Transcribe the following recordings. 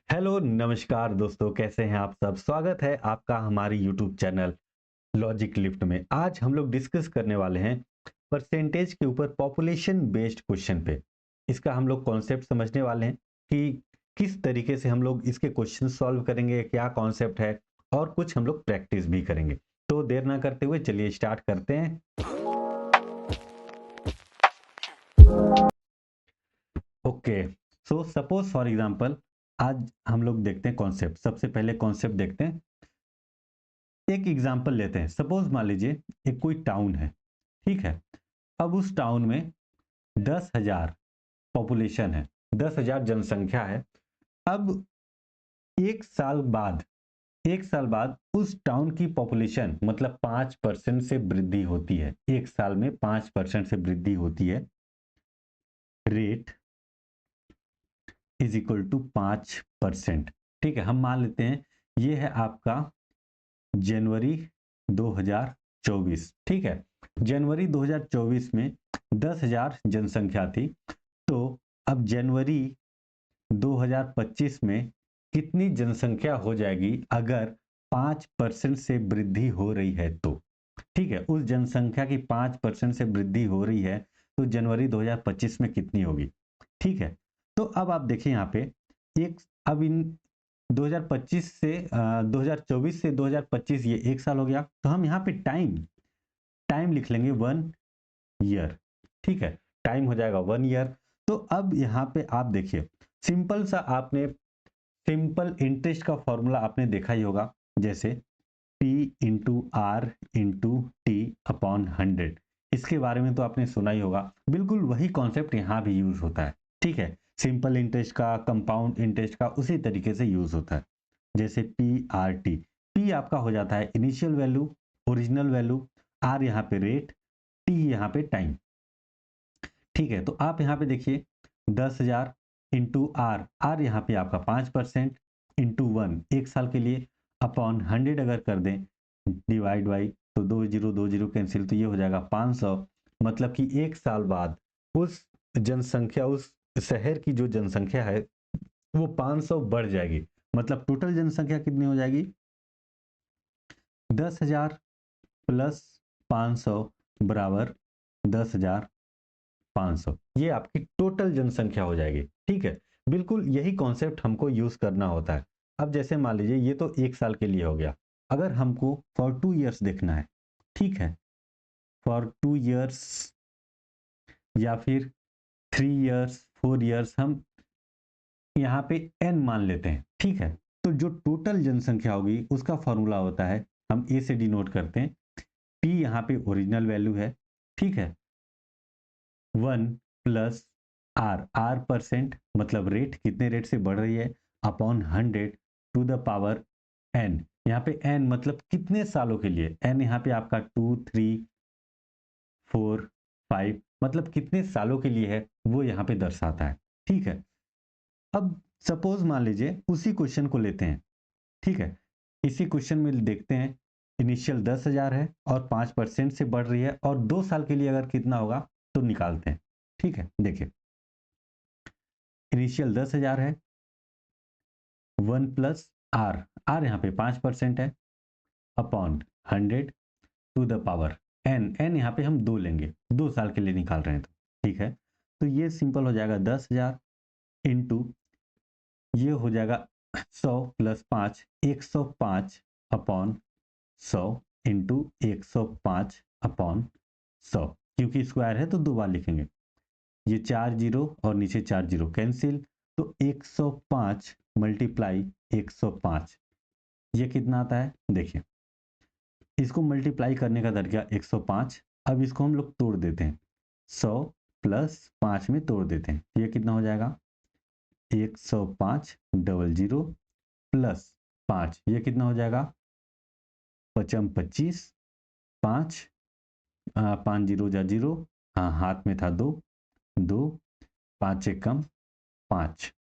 Hello नमस्कार दोस्तों, कैसे हैं आप सब। स्वागत है आपका हमारी यूट्यूब चैनल लॉजिक लिफ्ट में। आज हम लोग डिस्कस करने वाले हैं परसेंटेज के ऊपर पॉपुलेशन बेस्ड क्वेश्चन पे। इसका हम लोग कॉन्सेप्ट समझने वाले हैं कि किस तरीके से हम लोग इसके क्वेश्चन सॉल्व करेंगे, क्या कॉन्सेप्ट है, और कुछ हम लोग प्रैक्टिस भी करेंगे। तो देर ना करते हुए चलिए स्टार्ट करते हैं। Okay, so suppose for example आज हम लोग देखते हैं कॉन्सेप्ट। सबसे पहले कॉन्सेप्ट देखते हैं। एक एग्जांपल लेते हैं। सपोज मान लीजिए एक कोई टाउन है, ठीक है। अब उस टाउन में 10,000 पॉपुलेशन है, 10,000 जनसंख्या है। अब एक साल बाद, एक साल बाद उस टाउन की पॉपुलेशन मतलब 5% से वृद्धि होती है। एक साल में 5% से वृद्धि होती है। Rate is equal to 5%। ठीक है, हम मान लेते हैं ये है आपका जनवरी 2024। ठीक है, जनवरी 2024 में 10,000 जनसंख्या थी। तो अब जनवरी 2025 में कितनी जनसंख्या हो जाएगी अगर 5% से वृद्धि हो रही है तो। ठीक है, उस जनसंख्या की 5% से वृद्धि हो रही है तो जनवरी 2025 में कितनी होगी। ठीक है, तो अब आप देखिए यहाँ पे एक, अब इन 2025 से 2024 से 2025 ये एक साल हो गया। तो हम यहाँ पे टाइम टाइम लिख लेंगे 1 ईयर। ठीक है, टाइम हो जाएगा 1 ईयर। तो अब यहाँ पे आप देखिए, सिंपल सा आपने सिंपल इंटरेस्ट का फॉर्मूला आपने देखा ही होगा, जैसे P into R into T upon 100। इसके बारे में तो आपने सुना ही होगा। बिल्कुल वही कॉन्सेप्ट यहाँ भी यूज होता है। ठीक है, सिंपल इंटरेस्ट का, कंपाउंड इंटरेस्ट का उसी तरीके से यूज होता है। जैसे पी आर टी, पी आपका हो जाता है initial value, original value, R यहाँ पे रेट, टी यहाँ पे टाइम। ठीक है, तो आप यहाँ पे देखिए 10,000 इंटू आर, आर यहाँ पे आपका 5% इंटू 1 एक साल के लिए, अपॉन 100 अगर कर दें डिवाइड बाई, तो दो जीरो कैंसिल, तो ये हो जाएगा 500। मतलब कि एक साल बाद उस जनसंख्या, उस शहर की जो जनसंख्या है वो 500 बढ़ जाएगी। मतलब टोटल जनसंख्या कितनी हो जाएगी, 10,000 प्लस 500 बराबर 10,500। ये आपकी टोटल जनसंख्या हो जाएगी। ठीक है, बिल्कुल यही कॉन्सेप्ट हमको यूज करना होता है। अब जैसे मान लीजिए ये तो एक साल के लिए हो गया। अगर हमको फॉर 2 ईयर्स देखना है, ठीक है, फॉर 2 ईयर्स या फिर 3 ईयर्स, 4 ईयर्स, हम यहाँ पे एन मान लेते हैं। ठीक है, तो जो टोटल जनसंख्या होगी उसका फॉर्मूला होता है, हम ए से डिनोट करते हैं। पी यहाँ पे ओरिजिनल वैल्यू है, ठीक है, 1 प्लस आर, आर परसेंट मतलब रेट, कितने रेट से बढ़ रही है, upon 100 to the power n. यहाँ पे एन मतलब कितने सालों के लिए, एन यहाँ पे आपका 2, 3, 4, 5 मतलब कितने सालों के लिए है वो यहाँ पे दर्शाता है। ठीक है, अब सपोज मान लीजिए उसी क्वेश्चन को लेते हैं। ठीक है, इसी क्वेश्चन में देखते हैं, इनिशियल 10,000 है और 5% से बढ़ रही है, और 2 साल के लिए अगर कितना होगा तो निकालते हैं। ठीक है, देखिए इनिशियल 10,000 है, 1 प्लस आर, आर यहाँ पे 5% है, upon 100 to the power n, n यहाँ पे हम 2 लेंगे, 2 साल के लिए निकाल रहे हैं तो। ठीक है, तो ये सिंपल हो जाएगा 10,000 इंटू, ये हो जाएगा 100 प्लस 5, 105 अपॉन 100 इंटू 105 अपॉन 100, क्योंकि स्क्वायर है तो 2 बार लिखेंगे। ये 4 जीरो और नीचे 4 जीरो कैंसिल, तो 105 मल्टीप्लाई 105, ये कितना आता है देखिए। इसको मल्टीप्लाई करने का तरीका 105। अब इसको हम लोग तोड़ देते हैं, 100 प्लस 5 में तोड़ देते हैं, ये कितना हो जाएगा 105 डबल जीरो प्लस 5, ये कितना हो जाएगा 25, 5, 5 जीरो जा जीरो, हाँ हाथ में था 2, 2, 5 एक कम 5,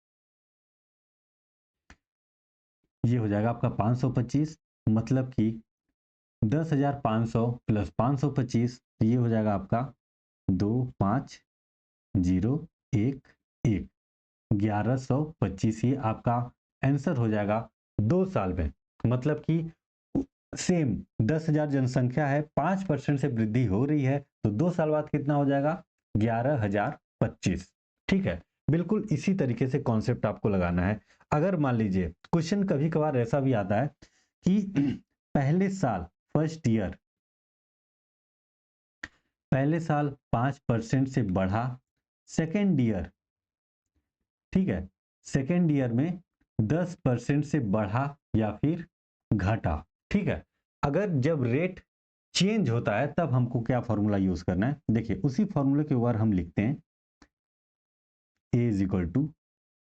ये हो जाएगा आपका 525। मतलब कि 10,500 प्लस 525, ये हो जाएगा आपका 2, 5, 0, 1, 1, 1125। ये आपका आंसर हो जाएगा 2 साल में। मतलब कि सेम 10,000 जनसंख्या है, 5% से वृद्धि हो रही है, तो 2 साल बाद कितना हो जाएगा? 11,025। ठीक है, बिल्कुल इसी तरीके से कॉन्सेप्ट आपको लगाना है। अगर मान लीजिए क्वेश्चन कभी कभार ऐसा भी आता है कि पहले साल फर्स्ट ईयर, पहले साल 5% से बढ़ा, सेकेंड ईयर, ठीक है, सेकेंड ईयर में 10% से बढ़ा या फिर घटा। ठीक है, अगर जब रेट चेंज होता है तब हमको क्या फॉर्मूला यूज करना है? देखिए उसी फॉर्मूले के ऊपर हम लिखते हैं a is equal to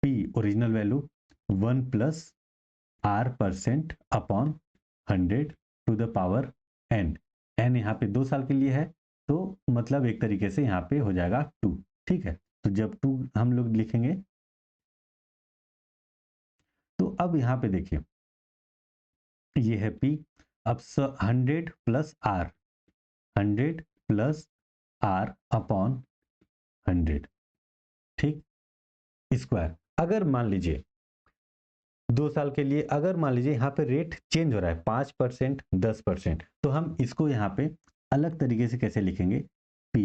P original value 1 plus r% upon 100 to the power n। n यहाँ पे 2 साल के लिए है, तो मतलब एक तरीके से यहाँ पे हो जाएगा 2। ठीक है, तो जब 2 हम लोग लिखेंगे तो अब यहाँ पे देखिए ये है P, अब 100 plus R, 100 plus R upon 100, ठीक, स्क्वायर। अगर मान लीजिए 2 साल के लिए, अगर मान लीजिए यहाँ पे रेट चेंज हो रहा है 5%, 10%, तो हम इसको यहाँ पे अलग तरीके से कैसे लिखेंगे? P,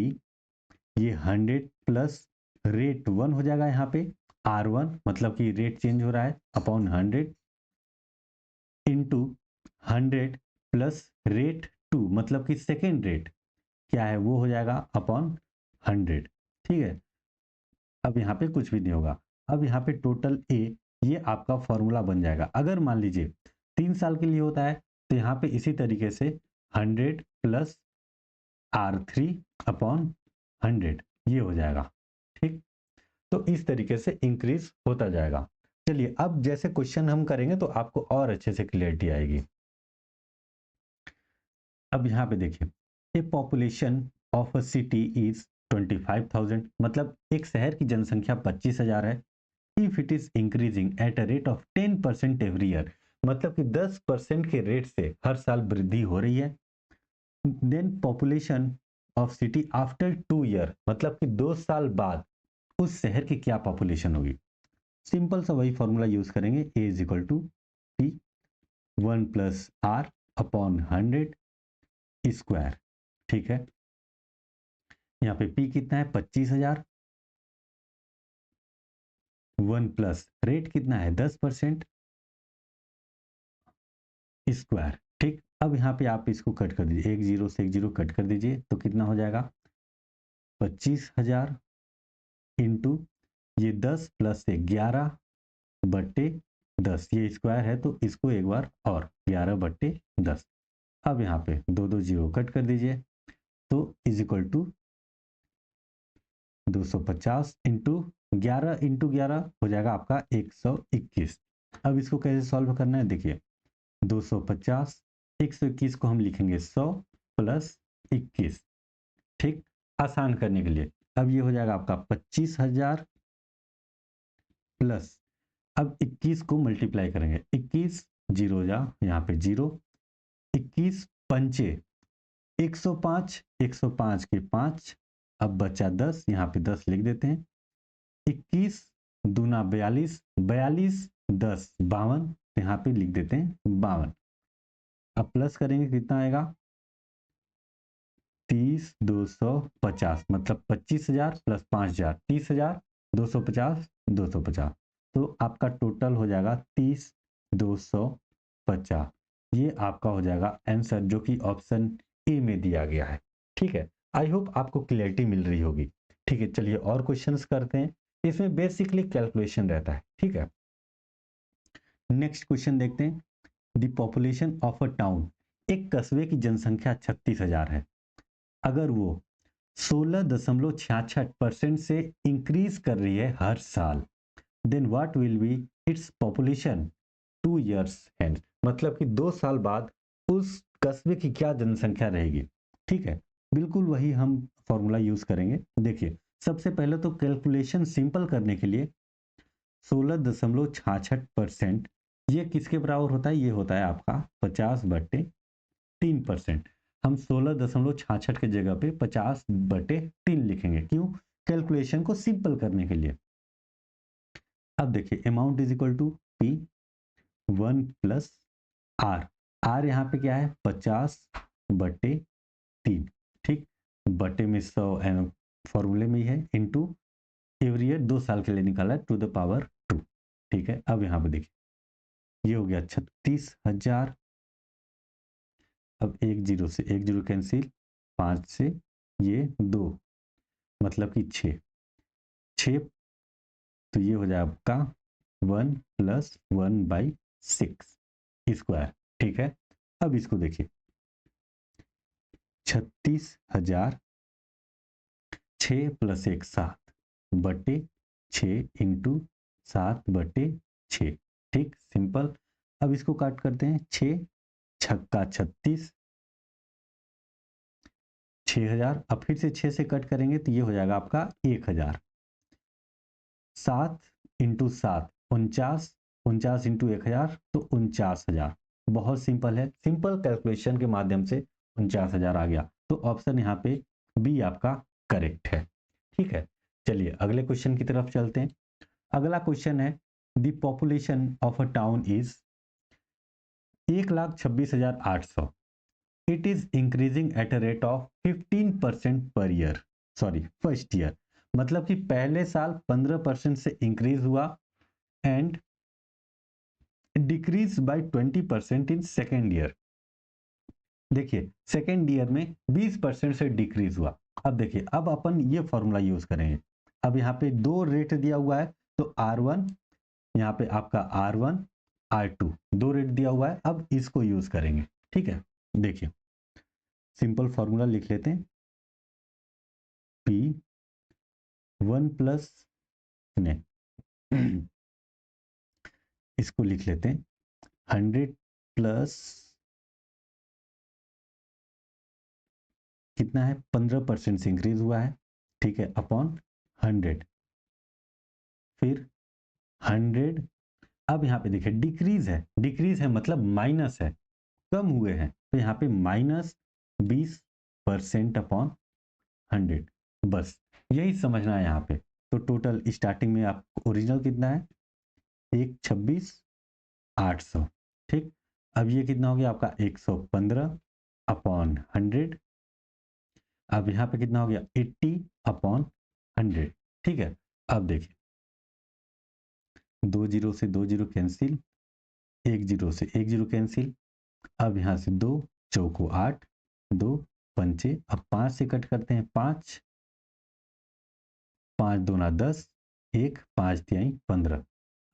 ये 100 प्लस रेट 1 हो जाएगा यहाँ पे R1, मतलब कि रेट चेंज हो रहा है, अपॉन 100 इंटू 100 प्लस रेट 2, मतलब कि सेकेंड रेट क्या है वो हो जाएगा अपॉन 100। ठीक है, अब यहाँ पे कुछ भी नहीं होगा। अब यहाँ पे टोटल ए, ये आपका फॉर्मूला बन जाएगा। अगर मान लीजिए 3 साल के लिए होता है तो यहाँ पे इसी तरीके से 100 प्लस R3 अपॉन 100 ये हो जाएगा। ठीक, तो इस तरीके से इंक्रीज होता जाएगा। चलिए अब जैसे क्वेश्चन हम करेंगे तो आपको और अच्छे से क्लियरिटी आएगी। अब यहाँ पे देखिए, ए population of a city is 25,000, मतलब एक शहर की जनसंख्या 25,000 है। If it is increasing at a rate of 10% every year, मतलब कि 10% के रेट से हर साल वृद्धि हो रही है। Then population of city after 2 year, मतलब कि 2 साल बाद उस शहर की क्या पॉपुलेशन होगी? सिंपल सा वही फॉर्मूला यूज करेंगे, A is equal to P 1 plus R upon 100 square. ठीक है, यहाँ पे पी कितना है? 25,000, 1 प्लस रेट कितना है? 10% स्क्वायर। ठीक, अब यहाँ पे आप इसको कट कर दीजिए, एक जीरो से एक जीरो कट कर दीजिए, तो कितना हो जाएगा? 25,000 इंटू ये 10 प्लस से 11 बट्टे 10, ये स्क्वायर है तो इसको एक बार और 11 बट्टे 10। अब यहाँ पे दो दो जीरो कट कर दीजिए, तो इज इक्वल टू 250 इंटू 11 हो जाएगा आपका 121। अब इसको कैसे सॉल्व करना है? देखिए 250, 121 को हम लिखेंगे 100 प्लस 21। ठीक, आसान करने के लिए अब ये हो जाएगा आपका 25,000 प्लस, अब 21 को मल्टीप्लाई करेंगे, 21 जीरो जा यहाँ पे जीरो, 21 पंचे 105, 105 के 5, अब बचा 10, यहाँ पे 10 लिख देते हैं, 21 दूना 42, 42 10 52, यहाँ पे लिख देते हैं 52। अब प्लस करेंगे कितना आएगा? 30,250, मतलब 25,000 प्लस 5,000, 30,000, 250, 250, तो आपका टोटल हो जाएगा 30,250। ये आपका हो जाएगा आंसर, जो कि ऑप्शन ए में दिया गया है। ठीक है, आई होप आपको क्लियरिटी मिल रही होगी। ठीक है, चलिए और क्वेश्चंस करते हैं। इसमें बेसिकली कैलकुलेशन रहता है। ठीक है, नेक्स्ट क्वेश्चन देखते हैं। The population of a town, एक कस्बे की जनसंख्या 36,000 है। अगर वो 16.66% से इंक्रीज कर रही है हर साल, then what will be its population 2 years end, मतलब कि 2 साल बाद उस कस्बे की क्या जनसंख्या रहेगी। ठीक है, बिल्कुल वही हम फॉर्मूला यूज करेंगे। देखिए सबसे पहले तो कैलकुलेशन सिंपल करने के लिए 16.66% ये किसके बराबर होता है? ये होता है आपका 50/3%। हम 16.66 की जगह पे 50/3 लिखेंगे, क्यों? कैलकुलेशन को सिंपल करने के लिए। अब देखिए amount is equal to P 1 plus R, R यहाँ पे क्या है 50/3, ठीक, बटे में 100 फॉर्मूले में ही है, इंटू एवरी ईयर 2 साल के लिए निकाला टू द पावर 2, ठीक है। अब यहाँ पे देखिए ये हो गया 36,000, अब 1 जीरो से 1 जीरो कैंसिल, 5 से ये 2 मतलब कि 6 तो ये हो जाए आपका 1 + 1/6 स्क्वायर, ठीक है। अब इसको देखिए 36,000 6 + 1 7/6 इंटू 7/6, ठीक, सिंपल। अब इसको काट करते हैं, 6 छक्का 36, 6,000, अब फिर से 6 से कट करेंगे तो ये हो जाएगा आपका 1,000, 7 इंटू 7 49, 49 इंटू 1,000 तो 49,000। बहुत सिंपल है, सिंपल कैलकुलेशन के माध्यम से 49,000 आ गया, तो ऑप्शन यहाँ पे बी आपका करेक्ट है, ठीक है। चलिए अगले क्वेश्चन की तरफ चलते हैं। अगला क्वेश्चन है the population of a town is 1,26,800, it is increasing at a rate of 15% per year, sorry first year, मतलब कि पहले साल 15% से इंक्रीज हुआ and decrease by 20% in second year. देखिए सेकेंड ईयर में 20% से डिक्रीज हुआ। अब देखिए अब अपन ये फॉर्मूला यूज करेंगे। अब यहाँ पे 2 रेट दिया हुआ है, तो R1 यहाँ पे आपका R1 R2 2 रेट दिया हुआ है, अब इसको यूज करेंगे, ठीक है। देखिए सिंपल फॉर्मूला लिख लेते हैं, P 1 प्लस नहीं इसको लिख लेते हैं 100 प्लस कितना है 15% से इंक्रीज हुआ है, ठीक है, अपॉन 100, फिर 100, अब यहाँ पे देखिए डिक्रीज है मतलब माइनस है, कम हुए हैं, तो यहाँ पे -20% अपॉन 100, बस यही समझना है यहाँ पे। तो टोटल स्टार्टिंग में आप ओरिजिनल कितना है 1,26,800, ठीक। अब ये कितना हो गया आपका 115 अपॉन 100, अब यहाँ पे कितना हो गया 80 अपॉन 100, ठीक है। अब देखिए 2 जीरो से 2 जीरो कैंसिल, 1 जीरो से 1 जीरो कैंसिल, अब यहाँ से 2 चौको 8, 2 पंचे, अब 5 से कट करते हैं, 5 5 दूना 10, 1 5 तिहाई 15।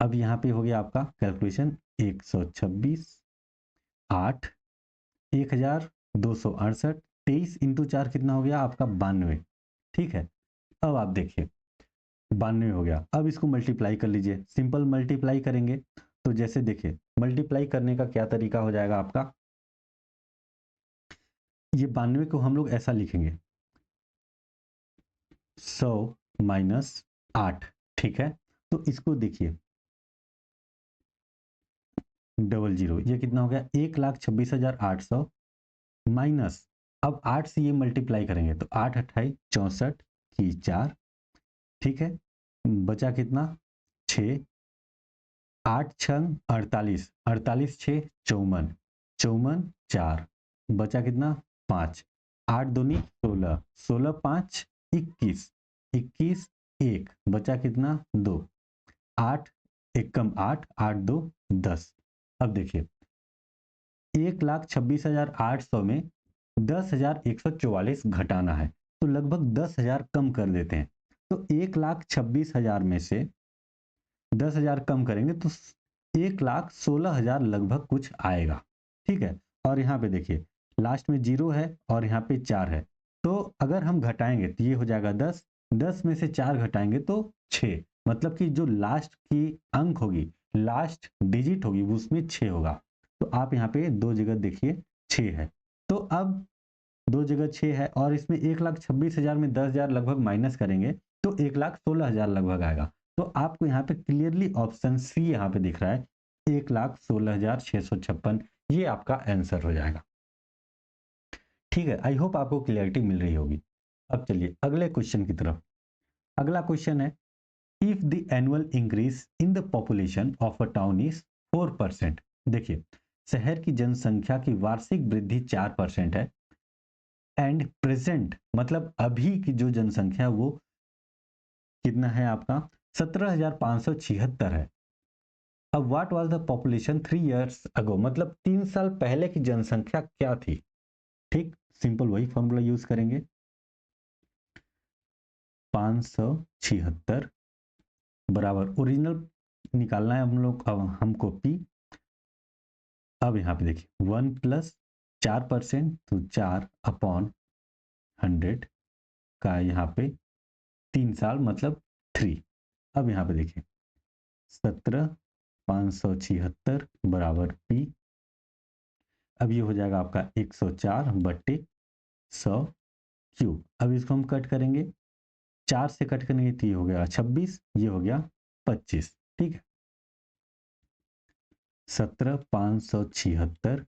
अब यहाँ पे हो गया आपका कैलकुलेशन 126 8 1,268, 23 इंटू 4 कितना हो गया आपका 92, ठीक है। अब आप देखिए 92 हो गया, अब इसको मल्टीप्लाई कर लीजिए, सिंपल मल्टीप्लाई करेंगे तो जैसे देखिए मल्टीप्लाई करने का क्या तरीका हो जाएगा आपका, ये 92 को हम लोग ऐसा लिखेंगे 100 माइनस 8, ठीक है। तो इसको देखिए 00, ये कितना हो गया 1,26,800 माइनस, अब 8 से ये मल्टीप्लाई करेंगे तो 8 अट्ठाई 64 की 4, ठीक है, बचा कितना 6, 8 छंग 48, 48 6 54, 54 4, बचा कितना 5, 8 दूनी 16, 16 5 21, 21 1, बचा कितना 2, 8 एक कम 8, 8 2 10। अब देखिए 1,26,800 में 10,144 घटाना है, तो लगभग 10,000 कम कर देते हैं, तो 1,26,000 में से 10,000 कम करेंगे तो 1,16,000 लगभग कुछ आएगा, ठीक है। और यहाँ पे देखिए लास्ट में 0 है और यहाँ पे 4 है, तो अगर हम घटाएंगे तो ये हो जाएगा 10, 10 में से 4 घटाएंगे तो 6, मतलब कि जो लास्ट की अंक होगी, लास्ट डिजिट होगी उसमें 6 होगा, तो आप यहाँ पे 2 जगह देखिए 6 है, तो अब 2 जगह 6 है और इसमें 1,26,000 में 10,000 लगभग माइनस करेंगे तो 1,16,000 लगभग आएगा, तो आपको यहाँ पे क्लियरली ऑप्शन सी यहाँ पे दिख रहा है 1,16,656, ये आपका आंसर हो जाएगा, ठीक है। आई होप आपको क्लियरिटी मिल रही होगी। अब चलिए अगले क्वेश्चन की तरफ। अगला क्वेश्चन है if the annual increase in the population of a town is 4%। देखिए, शहर की जनसंख्या की वार्षिक वृद्धि 4% है, एंड प्रेजेंट मतलब अभी की जो जनसंख्या वो कितना है आपका 17,576 है। अब what was the population 3 years अगो, मतलब 3 साल पहले की जनसंख्या क्या थी। ठीक, सिंपल वही फॉर्मूला यूज करेंगे, 576 बराबर ओरिजिनल निकालना है हम लोग, अब हमको पी। अब यहाँ पे देखिए 1 प्लस 4%, तो 4/100 का यहाँ पे 3 साल मतलब 3। अब यहाँ पे देखिए 17,576 बराबर पी। अब ये हो जाएगा आपका 104/100 क्यूब। अब इसको हम कट करेंगे, 4 से कट करेंगे तो ये हो गया 26, ये हो गया 25। ठीक है, 17,576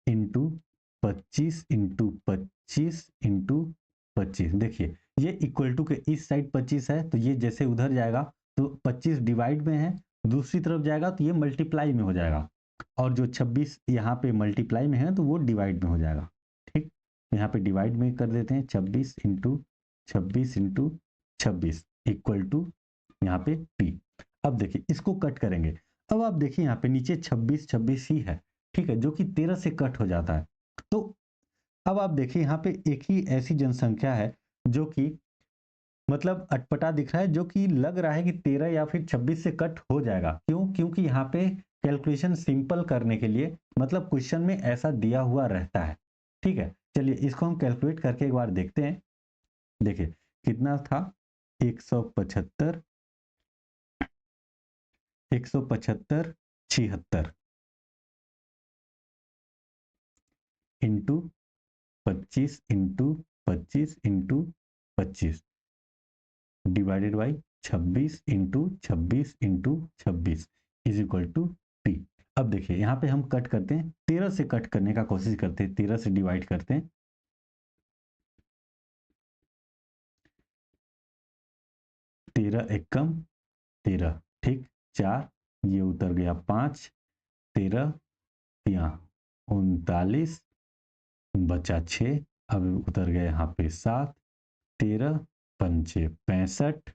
इंटू 25 इंटू 25 इंटू 25। देखिए ये इक्वल टू के इस साइड 25 है, तो ये जैसे उधर जाएगा तो 25 डिवाइड में है, दूसरी तरफ जाएगा तो ये मल्टीप्लाई में हो जाएगा, और जो 26 यहाँ पे मल्टीप्लाई में है तो वो डिवाइड में हो जाएगा। ठीक, यहाँ पे डिवाइड में कर देते हैं, 26 इंटू 26 इंटू 26 इक्वल टू यहाँ पे टी। अब देखिए इसको कट करेंगे, अब आप देखिए यहाँ पे नीचे 26 26 ही है, ठीक है, जो कि 13 से कट हो जाता है। तो अब आप देखिए यहाँ पे एक ही ऐसी जनसंख्या है जो कि मतलब अटपटा दिख रहा है, जो कि लग रहा है कि 13 या फिर 26 से कट हो जाएगा। क्यों? क्योंकि यहाँ पे कैलकुलेशन सिंपल करने के लिए मतलब क्वेश्चन में ऐसा दिया हुआ रहता है। ठीक है, चलिए इसको हम कैलकुलेट करके एक बार देखते हैं। देखिए कितना था, 175 175 76 into 25 into 25 into 25 divided by 26 into 26 into 26 is equal to T. अब देखिए यहाँ पे हम कट करते हैं, 13 से कट करने का कोशिश करते हैं, 13 से डिवाइड करते हैं, 13 एकम 13, ठीक, 4 ये उतर गया 5, 13 यहाँ 39 बचा 6, अब उतर गया यहाँ पे 7, 13 पंचे 65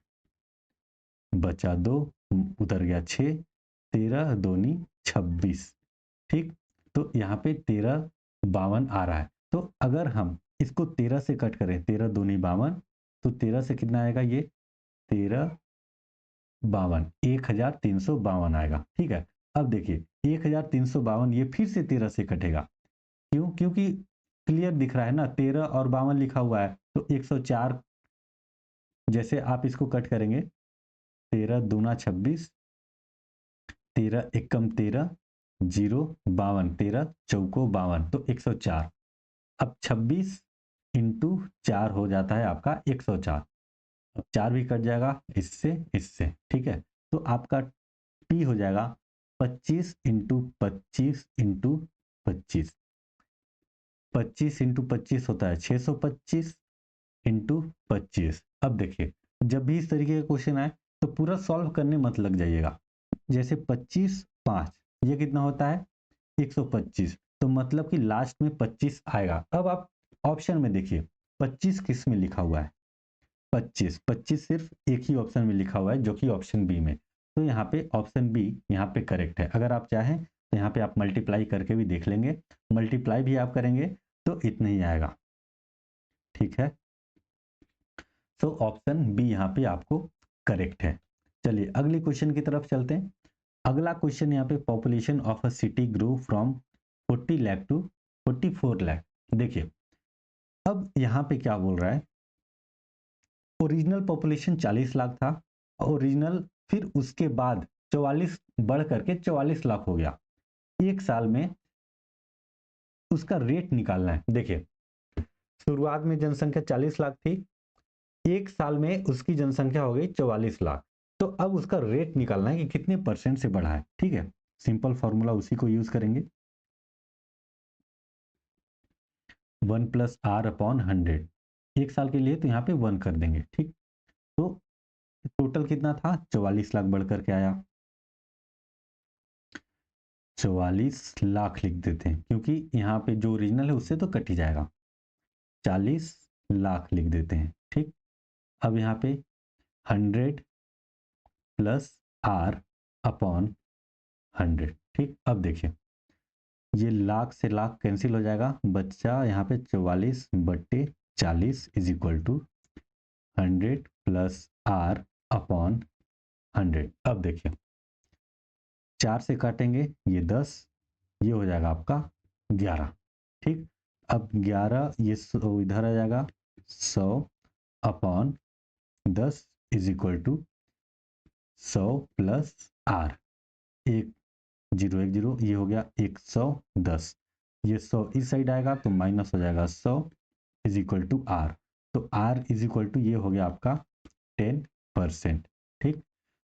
बचा 2, उतर गया 6, 13 दूनी 26। ठीक, तो यहाँ पे 1352 आ रहा है। तो अगर हम इसको 13 से कट करें, 13 दूनी 52, तो 13 से कितना आएगा, ये 1352 1352 आएगा। ठीक है, अब देखिए 1352 ये फिर से 13 से कटेगा। क्यों? क्योंकि क्लियर दिख रहा है ना, 13 और 52 लिखा हुआ है, तो 104 जैसे आप इसको कट करेंगे, 13 दूना 26, 13 एकम 13, 0 52, 13 चौको 52, तो 104। अब 26 इंटू 4 हो जाता है आपका 104। अब 4 भी कट जाएगा इससे इससे, ठीक है, तो आपका पी हो जाएगा 25 इंटू 25 इंटू 25। 25 इंटू 25 होता है 625 इंटू 25। अब देखिए जब भी इस तरीके का क्वेश्चन आए तो पूरा सॉल्व करने मत लग जाइएगा। जैसे 25 5 ये कितना होता है 125, तो मतलब कि लास्ट में 25 आएगा। अब आप ऑप्शन में देखिए 25 किस में लिखा हुआ है, 25 सिर्फ एक ही ऑप्शन में लिखा हुआ है जो कि ऑप्शन बी में, तो यहाँ पे ऑप्शन बी यहाँ पे करेक्ट है। अगर आप चाहें तो यहाँ पे आप मल्टीप्लाई करके भी देख लेंगे, मल्टीप्लाई भी आप करेंगे तो इतना ही आएगा। ठीक है, तो ऑप्शन बी यहाँ पे आपको करेक्ट है। चलिए अगले क्वेश्चन की तरफ चलते हैं। अगला क्वेश्चन यहाँ पे population of a city grow from 40 lakh to 44 lakh. देखिए अब यहाँ पे क्या बोल रहा है, ओरिजिनल पॉपुलेशन 40 लाख था, ओरिजिनल फिर उसके बाद 44 बढ़ करके 44 लाख हो गया। एक साल में उसका रेट निकालना है। देखिए शुरुआत में जनसंख्या 40 लाख थी, एक साल में उसकी जनसंख्या हो गई 44 लाख, तो अब उसका रेट निकालना है कि कितने परसेंट से बढ़ा है। ठीक है, सिंपल फॉर्मूला उसी को यूज करेंगे, 1 + r/100। एक साल के लिए तो यहाँ पे 1 कर देंगे। ठीक, तो टोटल कितना था, 44 लाख बढ़ करके आया। 44 लाख लिख देते हैं, क्योंकि यहाँ पे जो ओरिजिनल है उससे तो कट ही जाएगा। 40 लाख लिख देते हैं, ठीक। अब यहाँ पे 100 प्लस आर अपॉन 100, ठीक। अब देखिए ये लाख से लाख कैंसिल हो जाएगा, बच्चा यहाँ पे 44/40 is equal to 100 plus R upon 100। अब देखिए 4 से काटेंगे ये 10, ये हो जाएगा आपका 11, ठीक। अब 11 ये 100 इधर आ जाएगा, 100 upon 10 is equal to 100 plus R, 1 0 1 0, ये हो गया 110। ये 100 इस साइड आएगा तो माइनस हो जाएगा 100 इज इक्वल टू आर। तो आर इज इक्वल टू ये हो गया आपका 10%, ठीक।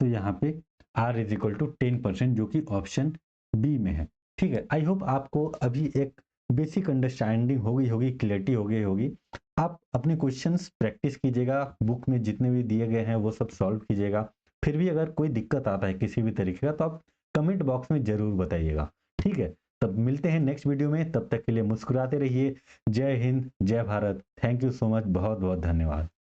तो यहाँ पे आर इज इक्वल टू 10%, जो कि ऑप्शन बी में है, ठीक है। आई होप आपको अभी एक बेसिक अंडरस्टैंडिंग हो गई होगी, क्लियरिटी हो गई होगी। आप अपने क्वेश्चंस प्रैक्टिस कीजिएगा, बुक में जितने भी दिए गए हैं वो सब सॉल्व कीजिएगा। फिर भी अगर कोई दिक्कत आता है किसी भी तरीके का तो आप कमेंट बॉक्स में जरूर बताइएगा, ठीक है। तब मिलते हैं नेक्स्ट वीडियो में, तब तक के लिए मुस्कुराते रहिए। जय हिंद, जय Bharat. Thank you so much, बहुत बहुत धन्यवाद।